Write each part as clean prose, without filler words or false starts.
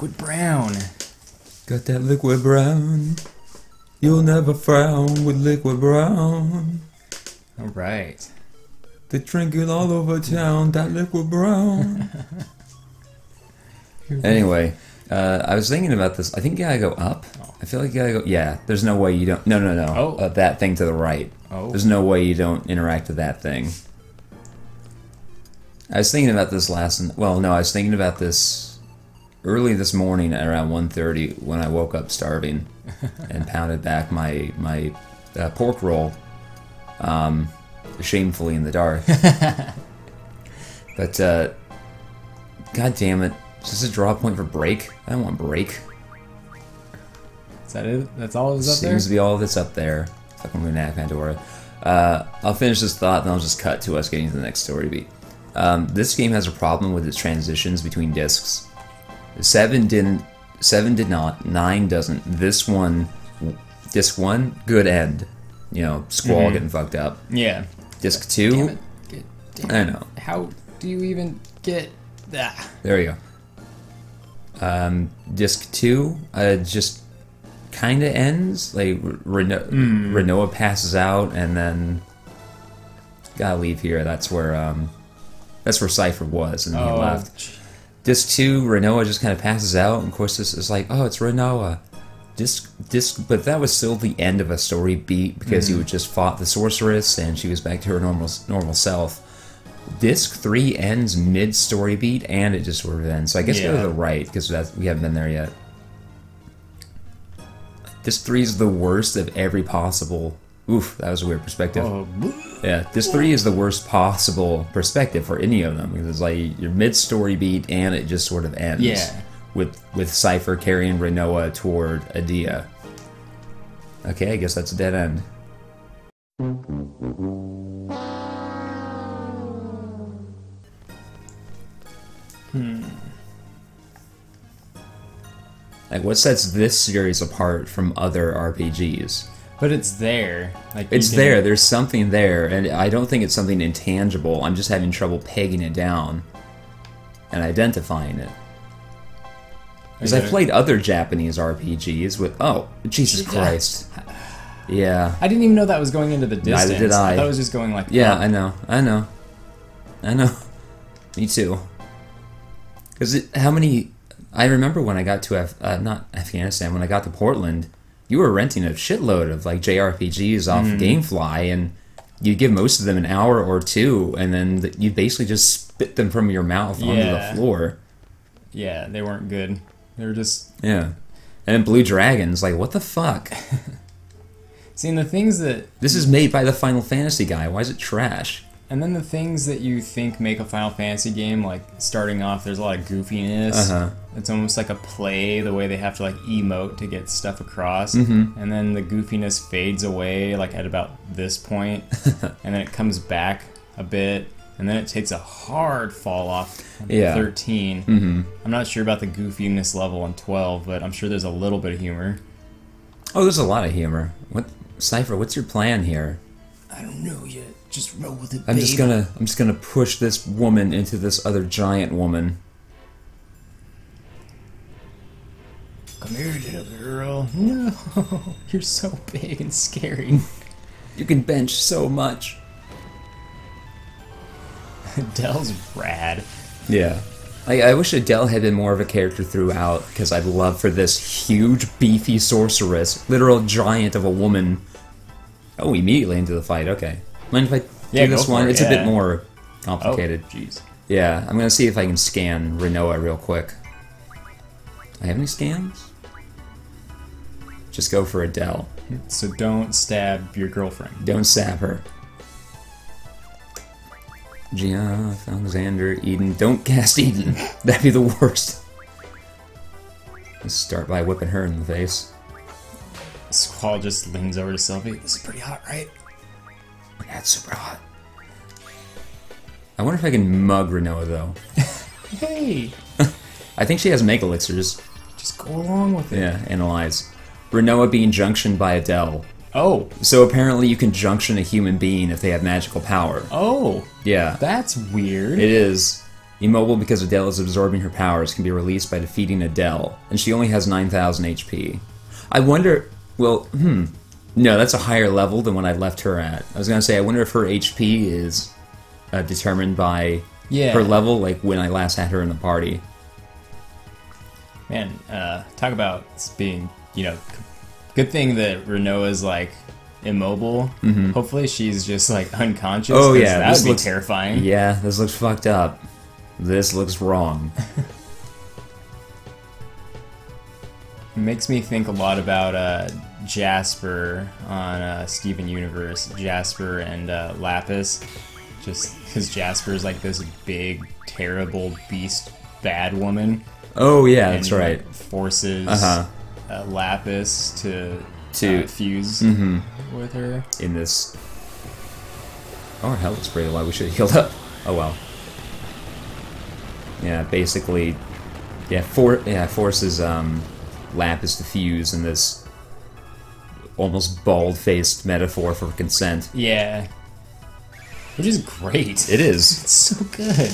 liquid brown. Got that liquid brown. You'll never frown with liquid brown. Alright. They drink it all over town, that liquid brown. Anyway, I was thinking about this. I think you gotta go up. I feel like you gotta go... Yeah, there's no way you don't... No. Oh. That thing to the right. Oh. There's no way you don't interact with that thing. I was thinking about this I was thinking about this early this morning at around 1:30 when I woke up starving and pounded back my pork roll, shamefully in the dark. But, god damn it. Is this a draw point for break? I don't want break. Is that it? That's all that's up there? Seems to be all that's up there. Fucking Lunatic Pandora. I'll finish this thought, then I'll just cut to us getting to the next story beat. This game has a problem with its transitions between discs. 7 did not. 9 doesn't. This one, disc 1, good end. You know, Squall getting fucked up. Yeah. Disc 2, Damn it. I know. How do you even get that? There you go. Disc 2 just kind of ends. Like, Renoa passes out, and then gotta leave here. That's where Cypher was, and he left. Disc 2, Renoa just kind of passes out, and of course this is like, oh, it's Renoa. But that was still the end of a story beat, because you just fought the sorceress, and she was back to her normal self. Disc 3 ends mid-story beat, and it just sort of ends. So I guess go to the right, because we haven't been there yet. Disc 3 is the worst of every possible... Oof, that was a weird perspective. Yeah, Disc 3 is the worst possible perspective for any of them, because it's like your mid-story beat, and it just sort of ends. Yeah. With Cypher carrying Renoa toward Adia. Okay, I guess that's a dead end. Like, what sets this series apart from other RPGs? But it's there. Like it's there. There's something there, and I don't think it's something intangible. I'm just having trouble pegging it down and identifying it. Because I played other Japanese RPGs with... Oh, Jesus Christ. Yeah. I didn't even know that was going into the distance. Neither did I. I thought it was just going like... Yeah, up. I know. Me too. Because how many... I remember when I got to... not Afghanistan, when I got to Portland, you were renting a shitload of like JRPGs off GameFly, and you'd give most of them an hour or two, and then you'd basically just spit them from your mouth onto the floor. Yeah, they weren't good. They were just... Yeah. And then Blue Dragons, like, what the fuck? Seeing the things that... This is made by the Final Fantasy guy. Why is it trash? And then the things that you think make a Final Fantasy game, like, starting off, there's a lot of goofiness. It's almost like a play, the way they have to, like, emote to get stuff across. And then the goofiness fades away, like, at about this point. And then it comes back a bit. And then it takes a hard fall off on 13. I'm not sure about the goofiness level on 12, but I'm sure there's a little bit of humor. Oh, there's a lot of humor. Cypher, what's your plan here? I don't know yet. Just roll with it, I'm just gonna push this woman into this other giant woman. Come here, little girl. No, you're so big and scary. You can bench so much. Adel's rad. Yeah. I wish Adel had been more of a character throughout, because I'd love for this huge, beefy sorceress, literal giant of a woman. Oh, immediately into the fight, okay. Mind if I do this one? It's a bit more complicated. Oh, jeez. Yeah, I'm gonna see if I can scan Renoa real quick. Do I have any scans? Just go for Adel. So don't stab your girlfriend. Don't stab her. Gia, Alexander, Eden. Don't cast Eden. That'd be the worst. Let's start by whipping her in the face. Squall just leans over to Sylvie. This is pretty hot, right? Yeah, it's super hot. I wonder if I can mug Renoa, though. Hey! I think she has Mega Elixirs. Just go along with it. Yeah, analyze. Renoa being junctioned by Adel. Oh. So apparently you can junction a human being if they have magical power. Oh. Yeah. That's weird. It is. Immobile because Adel is absorbing her powers can be released by defeating Adel, and she only has 9,000 HP. I wonder... Well, no, that's a higher level than what I left her at. I was gonna say, I wonder if her HP is determined by her level, like when I last had her in the party. Man, talk about being, good thing that Renoa's, like, immobile. Hopefully she's just, like, unconscious. Oh, yeah. That would be terrifying. Yeah, this looks fucked up. This looks wrong. It makes me think a lot about Jasper on Steven Universe. Jasper and Lapis. Just because Jasper is like this big, terrible beast bad woman. Oh, yeah, that's right. Like, forces Lapis to fuse with her. In this... Oh, our health looks pretty low. We should have healed up. Oh, well. Yeah, basically... forces Lapis to fuse in this almost bald-faced metaphor for consent. Yeah. Which is great. It is. It's so good.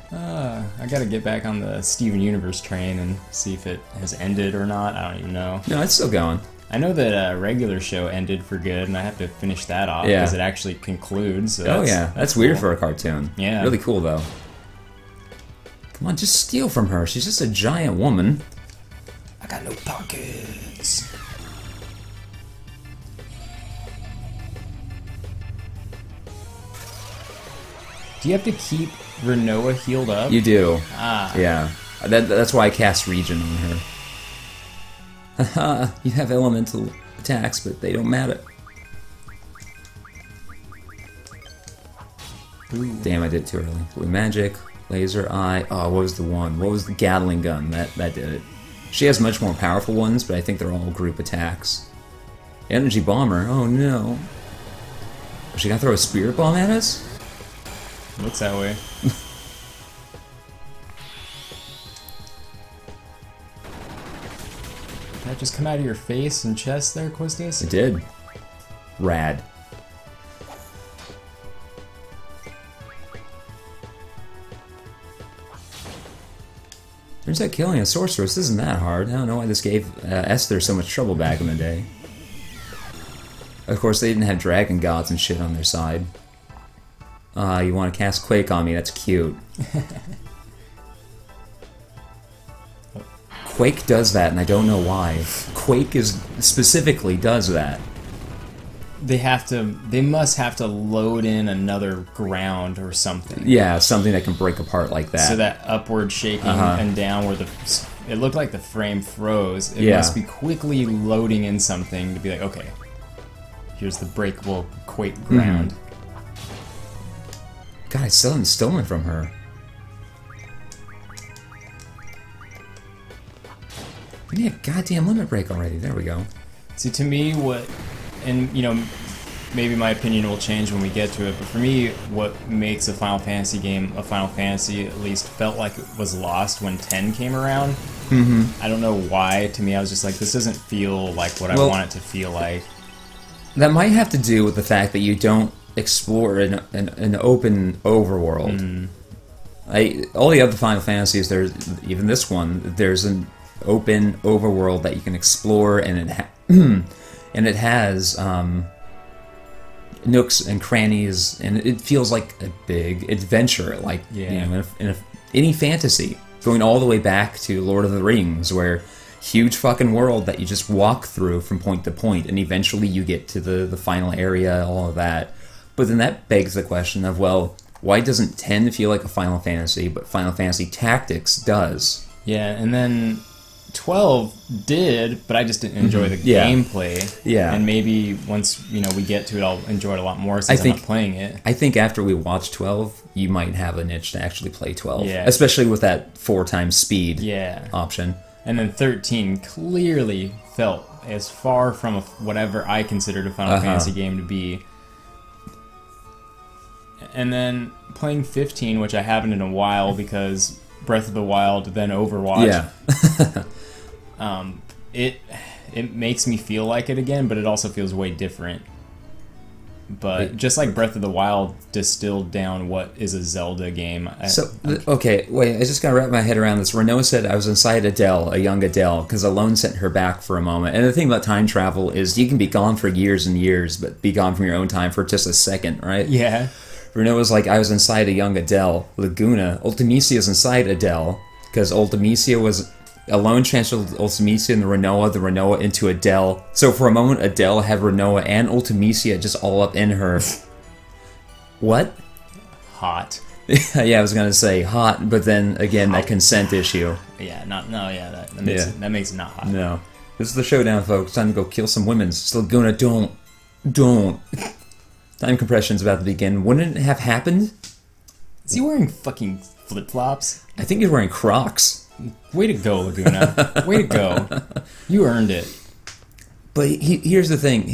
I gotta get back on the Steven Universe train and see if it has ended or not. I don't even know. No, it's still going. I know that a regular show ended for good, and I have to finish that off because it actually concludes. So that's cool. weird for a cartoon. Yeah. Really cool, though. Come on, just steal from her. She's just a giant woman. I got no pockets. Do you have to keep Renoa healed up? You do. Ah. Yeah. That's why I cast Regen on her. Haha, you have elemental attacks, but they don't matter. Ooh. Damn, I did it too early. Blue magic, laser eye. Oh, what was the one? What was the Gatling gun? That did it. She has much more powerful ones, but I think they're all group attacks. Energy bomber. Oh no. Is she gonna throw a spirit bomb at us? Looks that way. Did that just come out of your face and chest there, Quistis? It did. Rad. Turns out killing a sorceress isn't that hard. I don't know why this gave Esther so much trouble back in the day. Of course, they didn't have dragon gods and shit on their side. You want to cast Quake on me? That's cute. Quake does that, and I don't know why. Quake specifically does that. They must have to load in another ground or something. Yeah, something that can break apart like that. So that upward shaking and down where it looked like the frame froze. It must be quickly loading in something to be like, okay, here's the breakable Quake ground. God, I still haven't stolen from her. Give me a goddamn limit break already. There we go. See, to me, maybe my opinion will change when we get to it, but for me, what makes a Final Fantasy game a Final Fantasy at least felt like it was lost when 10 came around. I don't know why. To me, I was just like, this doesn't feel like what I want it to feel like. That might have to do with the fact that you don't explore an open overworld. All the other Final Fantasies, even this one, there's an open overworld that you can explore, and it has nooks and crannies, and it feels like a big adventure, like in any fantasy, going all the way back to Lord of the Rings, where huge fucking world that you just walk through from point to point, and eventually you get to the final area, all of that. But then that begs the question of, well, why doesn't 10 feel like a Final Fantasy, but Final Fantasy Tactics does? Yeah, and then 12 did, but I just didn't enjoy the gameplay. Yeah. And maybe once, we get to it, I'll enjoy it a lot more since I'm not playing it. I think after we watch 12, you might have a niche to actually play 12. Yeah. Especially with that 4 times speed option. And then 13 clearly felt as far from whatever I considered a Final Fantasy game to be. And then playing 15, which I haven't in a while because Breath of the Wild, then Overwatch. Yeah. It makes me feel like it again, but it also feels way different. But just like Breath of the Wild distilled down what is a Zelda game. Okay, wait, I just gotta wrap my head around this. Renoa said I was inside Adele, a young Adele, because Alone sent her back for a moment. And the thing about time travel is you can be gone for years and years, but be gone from your own time for just a second, right? Yeah. Renoa's like, I was inside a young Adele. Laguna. Ultimisia's inside Adele, because Ultimisia was... Alone transferred Ultimisia and the Renoa into Adele. So for a moment, Adele had Renoa and Ultimisia just all up in her. What? Hot. Yeah, I was gonna say hot, but then again, that consent issue. Yeah, that makes it not hot. No. This is the showdown, folks. Time to go kill some women. It's Laguna, don't. Time compression's about to begin. Wouldn't it have happened? Is he wearing fucking flip-flops? I think he's wearing Crocs. Way to go, Laguna. Way to go. You earned it. But here's the thing.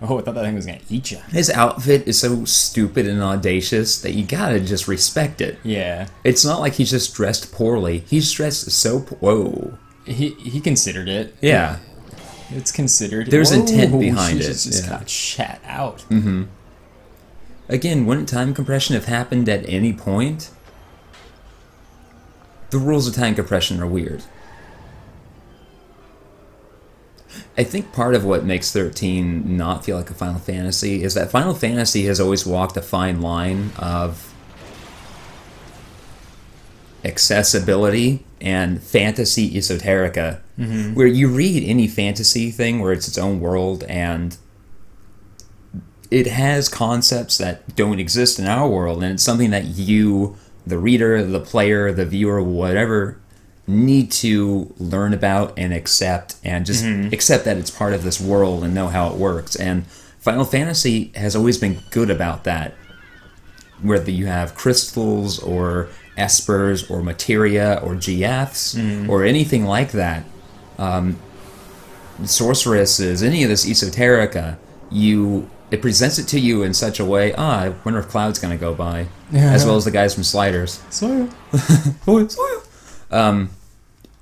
Oh, I thought that thing was going to eat you. His outfit is so stupid and audacious that you gotta just respect it. Yeah. It's not like he's just dressed poorly. He's dressed so... Whoa. He considered it. Yeah. It's considered. There's intent behind it. Just got shat out. Mm-hmm. Again, wouldn't time compression have happened at any point? The rules of time compression are weird. I think part of what makes 13 not feel like a Final Fantasy is that Final Fantasy has always walked a fine line of accessibility and fantasy esoterica, where you read any fantasy thing where it's its own world and it has concepts that don't exist in our world, and it's something that you, the reader, the player, the viewer, whatever, need to learn about and accept, and just accept that it's part of this world and know how it works. And Final Fantasy has always been good about that. Whether you have crystals or espers or materia or GFs or anything like that, sorceresses, any of this esoterica, it presents it to you in such a way, I wonder if Cloud's going to go by. As well as the guys from Sliders. Soil.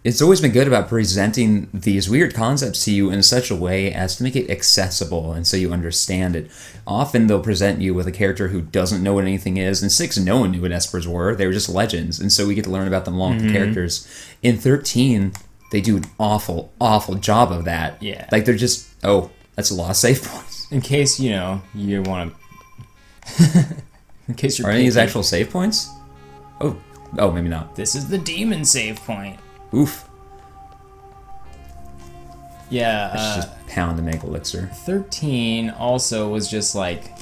It's always been good about presenting these weird concepts to you in such a way as to make it accessible and so you understand it. Often they'll present you with a character who doesn't know what anything is. In 6, no one knew what espers were. They were just legends, and so we get to learn about them along with the characters. In 13, they do an awful, awful job of that. Yeah. Like, they're just, oh, that's a lot of save points. In case, you want to... In case you're... Are any of these actual save points? Oh, maybe not. This is the demon save point. Oof. Yeah. It's just pound to make elixir. 13 also was just like...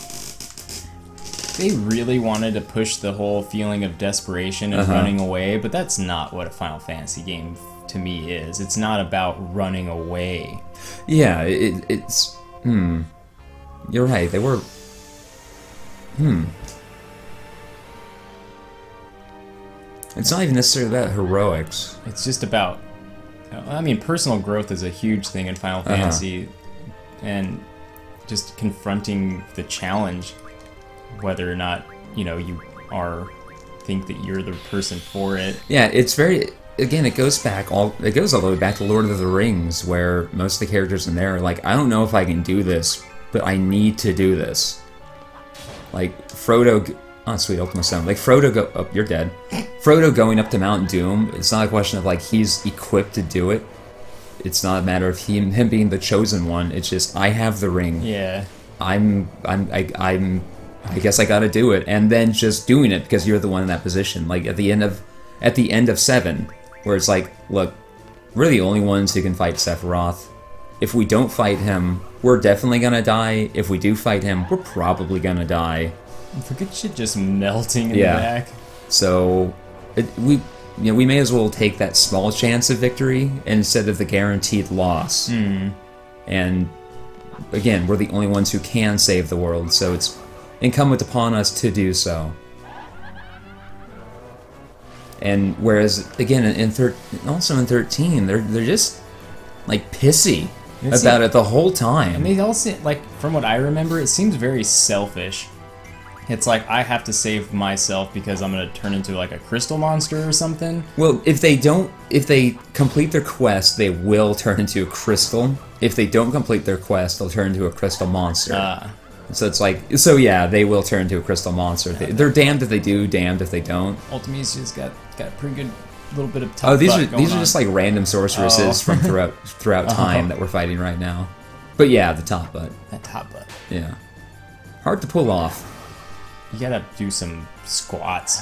They really wanted to push the whole feeling of desperation and running away, but that's not what a Final Fantasy game to me is. It's not about running away. Yeah, it's... You're right, they were... It's not even necessarily about heroics. It's just about... I mean, personal growth is a huge thing in Final Fantasy, and just confronting the challenge, whether or not, you think that you're the person for it. Yeah, it's very... Again, it goes all the way back to Lord of the Rings, where most of the characters in there are like, I don't know if I can do this, but I need to do this. Like, Frodo... Oh, sweet, Ultima Stone. Like, Frodo Oh, you're dead. Frodo going up to Mount Doom, it's not a question of, like, he's equipped to do it. It's not a matter of him being the chosen one. It's just, I have the ring. Yeah. I guess I gotta do it. And then just doing it because you're the one in that position. Like, at the end of 7, where it's like, look, we're the only ones who can fight Sephiroth. If we don't fight him, we're definitely gonna die. If we do fight him, we're probably gonna die. Forget shit just melting in the back. So, we may as well take that small chance of victory instead of the guaranteed loss. And, again, we're the only ones who can save the world, so it's incumbent upon us to do so. And whereas, again, also in 13, they're just, like, pissy about it the whole time. And they also, like, from what I remember, it seems very selfish. It's like, I have to save myself because I'm going to turn into, like, a crystal monster or something. Well, if they complete their quest, they will turn into a crystal. If they don't complete their quest, they'll turn into a crystal monster. So it's like, so yeah, they will turn into a crystal monster. They're damned if they do, damned if they don't. Ultimate's just got a pretty good little bit of Oh, these are going on. just like random sorceresses from throughout time that we're fighting right now. But yeah, the top butt. That top butt. Yeah. Hard to pull off. You gotta do some squats.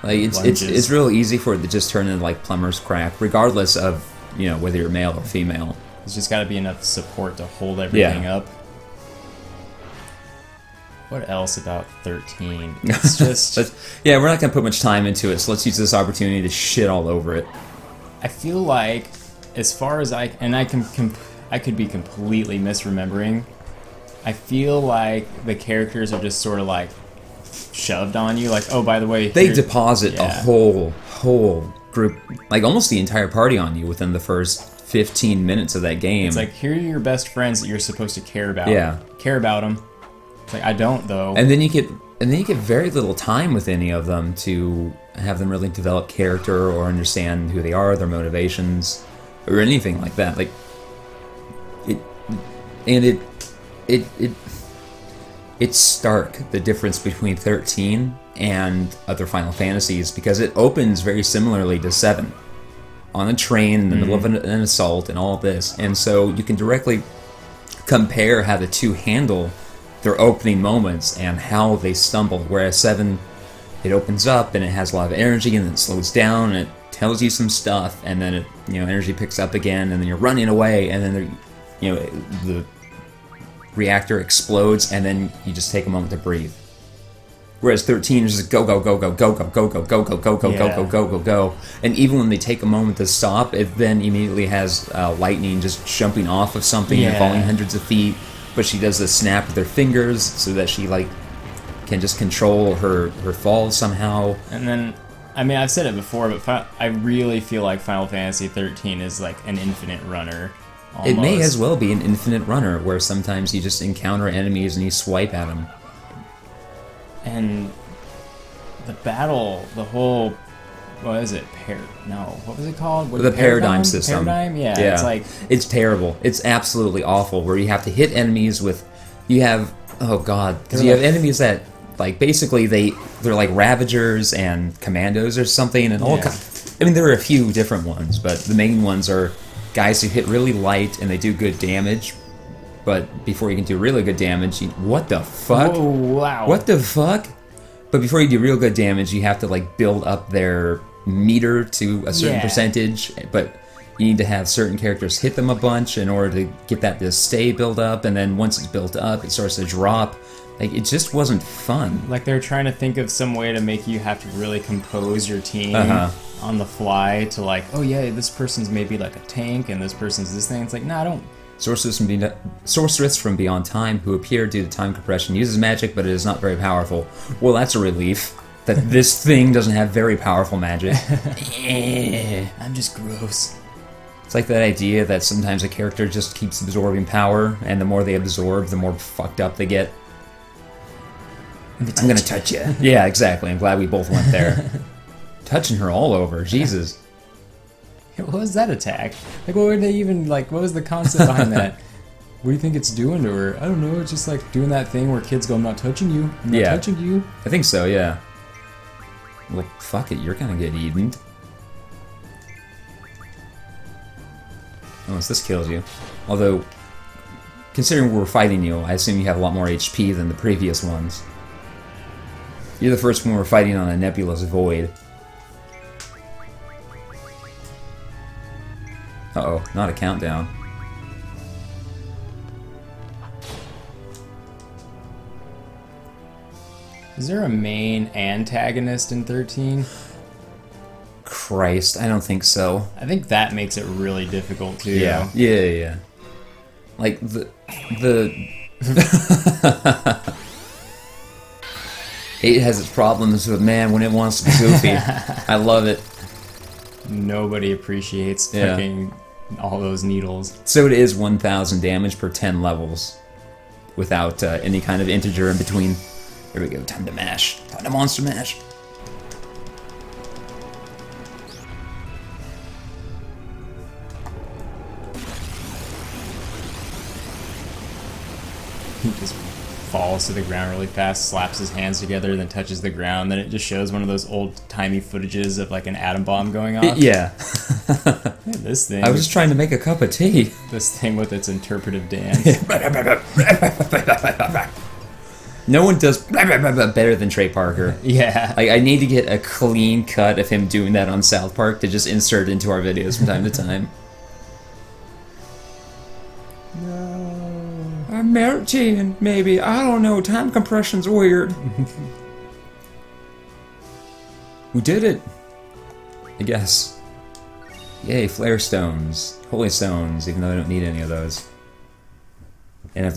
Like it's real easy for it to just turn into like plumber's crack, regardless of, you know, whether you're male or female. There's just gotta be enough support to hold everything up. What else about 13? It's just... yeah, we're not going to put much time into it, so let's use this opportunity to shit all over it. I feel like, as far as I could be completely misremembering, I feel like the characters are just sort of like shoved on you, like, oh, by the way... They deposit a whole group, like almost the entire party on you within the first 15 minutes of that game. It's like, here are your best friends that you're supposed to care about. Yeah. Care about them. Like, I don't, though. And then you get very little time with any of them to have them really develop character or understand who they are, their motivations, or anything like that. Like it's stark, the difference between 13 and other Final Fantasies, because it opens very similarly to 7 on a train in the middle of an assault and all of this, and so you can directly compare how the two handle their opening moments and how they stumble. Whereas 7, it opens up and it has a lot of energy and then it slows down and it tells you some stuff, and then it, you know, energy picks up again, and then you're running away, and then you know, the reactor explodes, and then you just take a moment to breathe. Whereas 13 is just go go go go go go go go go go go go go go go go go, and even when they take a moment to stop, it then immediately has lightning just jumping off of something and falling hundreds of feet. But she does this snap with her fingers so that she like can just control her fall somehow. And then, I mean, I've said it before, but I really feel like Final Fantasy 13 is like an infinite runner. Almost. It may as well be an infinite runner, where sometimes you just encounter enemies and you swipe at them. And the battle, the whole, what is it? What was it called? The paradigm system. Paradigm? Yeah. It's like, it's terrible. It's absolutely awful. Where you have to hit enemies with, you have, oh god, because you have enemies that, like, basically they're like Ravagers and Commandos or something, and all. I mean, there are a few different ones, but the main ones are guys who hit really light and they do good damage. But before you can do really good damage, what the fuck? Whoa, wow. What the fuck? But before you do real good damage, you have to like build up their meter to a certain percentage, but you need to have certain characters hit them a bunch in order to get that to stay built up, and then once it's built up, it starts to drop. Like, it just wasn't fun. Like, they're trying to think of some way to make you have to really compose your team on the fly to, like, oh yeah, this person's maybe like a tank and this person's this thing. It's like, no, I don't. Sorceress from Beyond Time, who appeared due to time compression, uses magic, but it is not very powerful. Well, that's a relief. That this thing doesn't have very powerful magic. I'm just gross. It's like that idea that sometimes a character just keeps absorbing power, and the more they absorb, the more fucked up they get. I'm gonna touch you. Yeah, exactly. I'm glad we both went there. Touching her all over. Jesus. What was that attack? Like, what were they even, like, what was the concept behind that? What do you think it's doing to her? I don't know, it's just like doing that thing where kids go, I'm not touching you. I'm not touching you. I think so, yeah. Well, fuck it, you're gonna get eaten. Unless this kills you. Although, considering we're fighting you, I assume you have a lot more HP than the previous ones. You're the first one we're fighting on a nebulous void. Uh-oh, not a countdown. Is there a main antagonist in 13? Christ, I don't think so. I think that makes it really difficult too. Yeah. Like, the 8 has its problems, but man, when it wants to be goofy, I love it. Nobody appreciates fucking all those needles. So it is 1,000 damage per 10 levels, without any kind of integer in between. Here we go, time to mash. Time to monster mash. He just falls to the ground really fast, slaps his hands together, then touches the ground. Then it just shows one of those old-timey footages of like an atom bomb going off. Yeah. This thing. I was just trying to make a cup of tea. This thing with its interpretive dance. No one does better than Trey Parker. Yeah. I need to get a clean cut of him doing that on South Park to just insert into our videos from time to time. No. I'm melting, maybe. I don't know. Time compression's weird. We did it. I guess. Yay, flare stones. Holy stones, even though I don't need any of those. And I've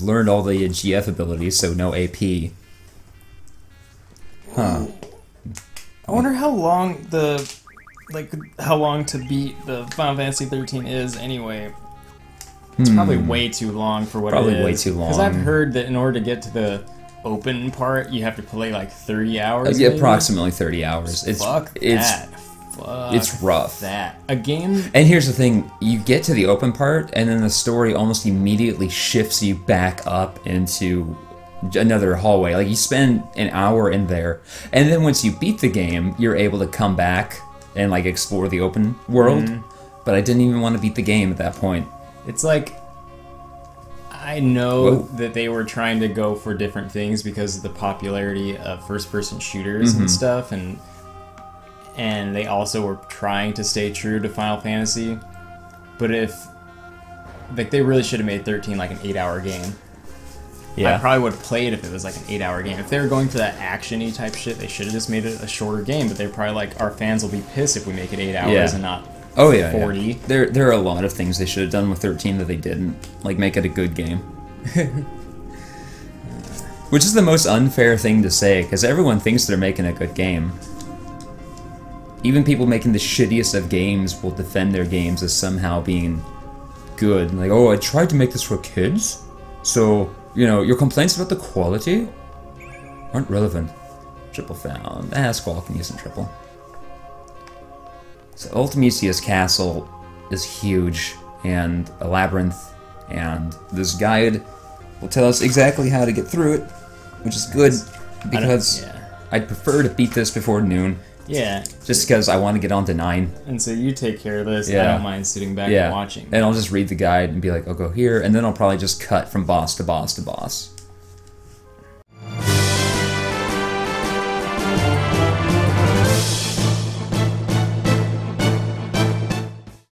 learned all the GF abilities, so no AP. Huh. I wonder how long how long to beat the Final Fantasy 13 is anyway. It's probably way too long for what it is. Probably way too long. Because I've heard that in order to get to the open part, you have to play like 30 hours. Yeah, approximately 30 hours. Fuck it's rough. That. A game... And here's the thing, you get to the open part, and then the story almost immediately shifts you back up into another hallway. Like, you spend an hour in there, and then once you beat the game, you're able to come back and, like, explore the open world. But I didn't even want to beat the game at that point. It's like... I know that they were trying to go for different things because of the popularity of first-person shooters and stuff, and they also were trying to stay true to Final Fantasy. But they really should have made 13 like an 8-hour game. Yeah. I probably would have played if it was like an 8-hour game. If they were going for that action-y type shit, they should have just made it a shorter game. But they're probably like, our fans will be pissed if we make it 8 hours and not 40. Yeah. There are a lot of things they should have done with 13 that they didn't. Like, make it a good game. Which is the most unfair thing to say, because everyone thinks they're making a good game. Even people making the shittiest of games will defend their games as somehow being good. Like, oh, I tried to make this for kids, so, you know, your complaints about the quality aren't relevant. Triple found. Squall can use some triple. So Ultimisia's castle is huge and a labyrinth, and this guide will tell us exactly how to get through it, which is good because I'd prefer to beat this before noon. Yeah. Just because I want to get on to 9. And so you take care of this. I don't mind sitting back and watching. And I'll just read the guide and be like, I'll go here, and then I'll probably just cut from boss to boss to boss.